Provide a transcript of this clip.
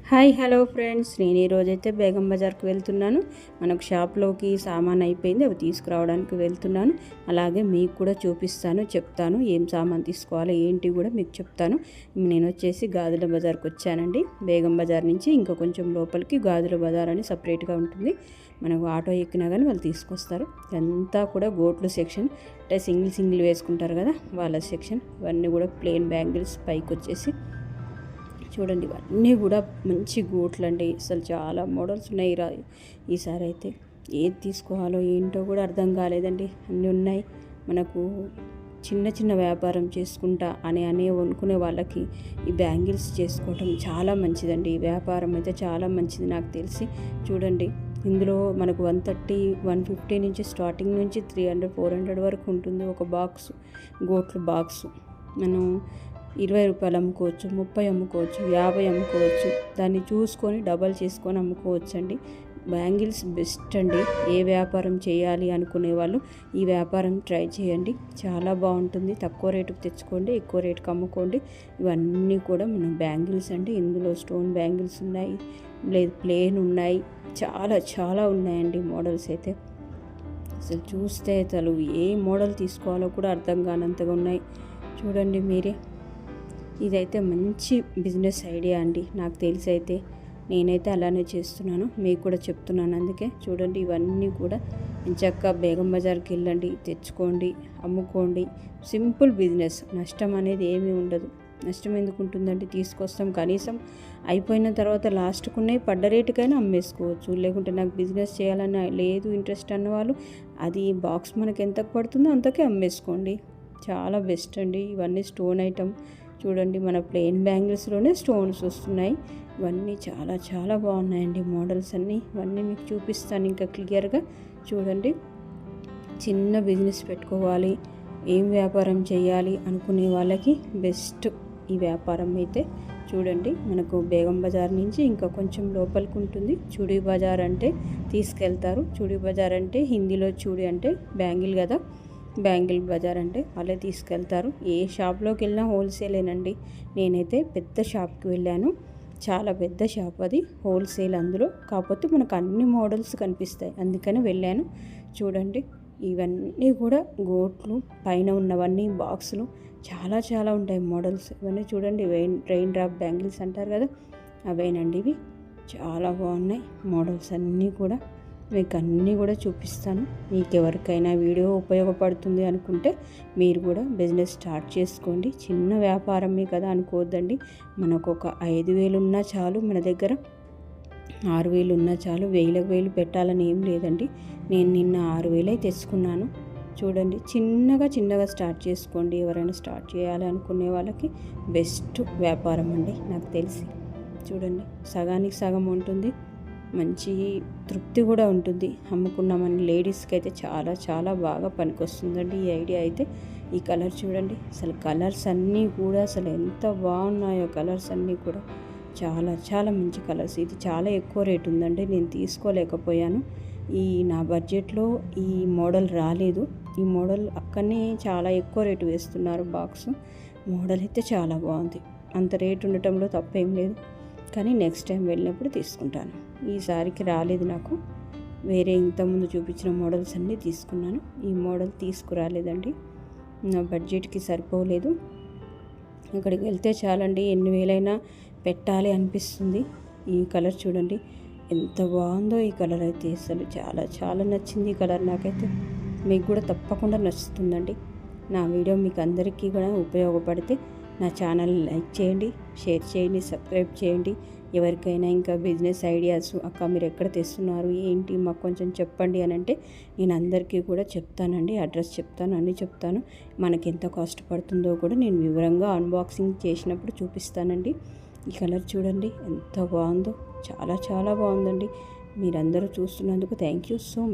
Hi hello friends, నేను ఈరోజైతే బేగం బజార్కి వెళ్తున్నాను. మనకు షాప్లోకి సామాన్ అయిపోయింది, అవి తీసుకురావడానికి వెళ్తున్నాను. అలాగే మీకు కూడా చూపిస్తాను, చెప్తాను ఏం సామాన్ తీసుకోవాలో ఏంటి కూడా మీకు చెప్తాను. నేను వచ్చేసి గాజుల బజార్కి వచ్చానండి. బేగం బజార్ నుంచి ఇంకా కొంచెం లోపలికి గాజుల బజార్ అని సపరేట్గా ఉంటుంది. మనకు ఆటో ఎక్కినా కానీ వాళ్ళు తీసుకొస్తారు. ఇదంతా కూడా గోట్లు సెక్షన్, అంటే సింగిల్ వేసుకుంటారు కదా వాళ్ళ సెక్షన్. ఇవన్నీ కూడా ప్లెయిన్ బ్యాంగిల్స్ పైకి వచ్చేసి చూడండి. ఇవన్నీ కూడా మంచి గోట్లు అండి. అసలు చాలా మోడల్స్ ఉన్నాయి ఈసారి అయితే. ఏది తీసుకోవాలో ఏంటో కూడా అర్థం కాలేదండి. అన్నీ ఉన్నాయి. మనకు చిన్న వ్యాపారం చేసుకుంటా అని అనుకునే వాళ్ళకి ఈ బ్యాంగిల్స్ చేసుకోవటం చాలా మంచిదండి. ఈ వ్యాపారం అయితే చాలా మంచిది నాకు తెలిసి. చూడండి, ఇందులో మనకు 130, 150 నుంచి స్టార్టింగ్ నుంచి 300, 400 వరకు ఉంటుంది ఒక బాక్స్, గోట్లు బాక్సు. మనం 20 రూపాయలు అమ్ముకోవచ్చు, 30 అమ్ముకోవచ్చు, 50 అమ్ముకోవచ్చు. దాన్ని చూసుకొని డబల్ చేసుకొని అమ్ముకోవచ్చు అండి. బ్యాంగిల్స్ బెస్ట్ అండి. ఏ వ్యాపారం చేయాలి అనుకునే వాళ్ళు ఈ వ్యాపారం ట్రై చేయండి, చాలా బాగుంటుంది. తక్కువ రేటుకు తెచ్చుకోండి, ఎక్కువ రేటుకు అమ్ముకోండి. ఇవన్నీ కూడా మనం బ్యాంగిల్స్ అండి. ఇందులో స్టోన్ బ్యాంగిల్స్ ఉన్నాయి, లేదు ప్లేన్ ఉన్నాయి, చాలా ఉన్నాయండి మోడల్స్ అయితే. అసలు చూస్తే అసలు ఏ మోడల్ తీసుకోవాలో కూడా అర్థం కానంతగా ఉన్నాయి. చూడండి మీరే. ఇదైతే మంచి బిజినెస్ ఐడియా అండి నాకు తెలిసి అయితే. నేనైతే అలానే చేస్తున్నాను, మీకు కూడా చెప్తున్నాను. అందుకే చూడండి, ఇవన్నీ కూడా చక్కగా బేగం బజార్కి వెళ్ళండి, తెచ్చుకోండి, అమ్ముకోండి. Simple business. నష్టం అనేది ఏమీ ఉండదు. నష్టం ఎందుకు ఉంటుందంటే తీసుకొస్తాం, కనీసం అయిపోయిన తర్వాత లాస్ట్కున్నాయి పడ్డ రేటుకైనా అమ్మేసుకోవచ్చు. లేకుంటే నాకు బిజినెస్ చేయాలని లేదు ఇంట్రెస్ట్ అన్న వాళ్ళు అది బాక్స్ మనకి ఎంతకు పడుతుందో అంతకే అమ్మేసుకోండి. చాలా బెస్ట్ అండి. ఇవన్నీ స్టోన్ ఐటమ్. చూడండి, మన ప్లెయిన్ బ్యాంగిల్స్లోనే స్టోన్స్ వస్తున్నాయి. ఇవన్నీ చాలా బాగున్నాయండి మోడల్స్ అన్నీ. ఇవన్నీ మీకు చూపిస్తాను ఇంకా క్లియర్గా. చూడండి, చిన్న బిజినెస్ పెట్టుకోవాలి, ఏం వ్యాపారం చేయాలి అనుకునే వాళ్ళకి బెస్ట్ ఈ వ్యాపారం అయితే. చూడండి, మనకు బేగం బజార్ నుంచి ఇంకా కొంచెం లోపలికి ఉంటుంది. చూడీ బజార్ అంటే తీసుకెళ్తారు. చూడీ బజార్ అంటే హిందీలో చూడీ అంటే బ్యాంగిల్ కదా, బ్యాంగిల్ బజార్ అంటే వాళ్ళే తీసుకెళ్తారు. ఏ షాప్లోకి వెళ్ళినా హోల్సేలేనండి. నేనైతే పెద్ద షాప్కి వెళ్ళాను, చాలా పెద్ద షాప్ అది, హోల్సేల్ అందులో. కాకపోతే మనకు అన్ని మోడల్స్ కనిపిస్తాయి, అందుకని వెళ్ళాను. చూడండి, ఇవన్నీ కూడా గోట్లు పైన ఉన్నవన్నీ బాక్సులు చాలా ఉంటాయి మోడల్స్. ఇవన్నీ చూడండి, రెయిన్ డ్రాప్ బ్యాంగిల్స్ అంటారు కదా, అవేనండి ఇవి. చాలా బాగున్నాయి మోడల్స్ అన్నీ కూడా. మీకు అన్నీ కూడా చూపిస్తాను. మీకు ఎవరికైనా వీడియో ఉపయోగపడుతుంది అనుకుంటే మీరు కూడా బిజినెస్ స్టార్ట్ చేసుకోండి. చిన్న వ్యాపారమే కదా అనుకోవద్దండి. మనకు ఒక 5,000 ఉన్నా చాలు, మన దగ్గర 6,000 ఉన్నా చాలు. 1,000 పెట్టాలని ఏం లేదండి. నేను నిన్న 6,000 తెచ్చుకున్నాను. చూడండి, చిన్నగా స్టార్ట్ చేసుకోండి. ఎవరైనా స్టార్ట్ చేయాలి అనుకునే వాళ్ళకి బెస్ట్ వ్యాపారం అండి నాకు తెలిసి. చూడండి, సగానికి సగం ఉంటుంది, మంచి తృప్తి కూడా ఉంటుంది. అమ్ముకున్నామని లేడీస్కి అయితే చాలా బాగా పనికొస్తుందండి ఈ ఐడియా అయితే. ఈ కలర్ చూడండి, అసలు కలర్స్ అన్నీ కూడా అసలు ఎంత బాగున్నాయో. కలర్స్ అన్నీ కూడా చాలా మంచి కలర్స్. ఇది చాలా ఎక్కువ రేట్ ఉందండి, నేను తీసుకోలేకపోయాను. నా బడ్జెట్లో ఈ మోడల్ రాలేదు. ఈ మోడల్ అక్కడనే చాలా ఎక్కువ రేటు వేస్తున్నారు బాక్స్. మోడల్ అయితే చాలా బాగుంది. అంత రేటు ఉండటంలో తప్పేం లేదు, కానీ నెక్స్ట్ టైం వెళ్ళినప్పుడు తీసుకుంటాను. ఈసారికి రాలేదు నాకు. వేరే ఇంతకుముందు చూపించిన మోడల్స్ అన్నీ తీసుకున్నాను. ఈ మోడల్ తీసుకురాలేదండి, నా బడ్జెట్కి సరిపోలేదు. అక్కడికి వెళ్తే చాలండి, ఎన్ని వేలైనా పెట్టాలి అనిపిస్తుంది. ఈ కలర్ చూడండి ఎంత బాగుందో. ఈ కలర్ అయితే అసలు చాలా నచ్చింది ఈ కలర్ నాకైతే. మీకు కూడా తప్పకుండా నచ్చుతుందండి. నా వీడియో మీకు అందరికీ కూడా ఉపయోగపడితే నా ఛానల్ లైక్ చేయండి, షేర్ చేయండి, సబ్స్క్రైబ్ చేయండి. ఎవరికైనా ఇంకా బిజినెస్ ఐడియాస్, అక్క మీరు ఎక్కడ తెస్తున్నారు ఏంటి మాకు కొంచెం చెప్పండి అని అంటే నేను అందరికీ కూడా చెప్తానండి. అడ్రస్ చెప్తాను, అన్నీ చెప్తాను. మనకి ఎంత కాస్ట్ పడుతుందో కూడా నేను వివరంగా అన్బాక్సింగ్ చేసినప్పుడు చూపిస్తానండి. ఈ కలర్ చూడండి ఎంత బాగుందో, చాలా బాగుందండి. మీరందరూ చూస్తున్నందుకు థ్యాంక్ యూ సో మచ్.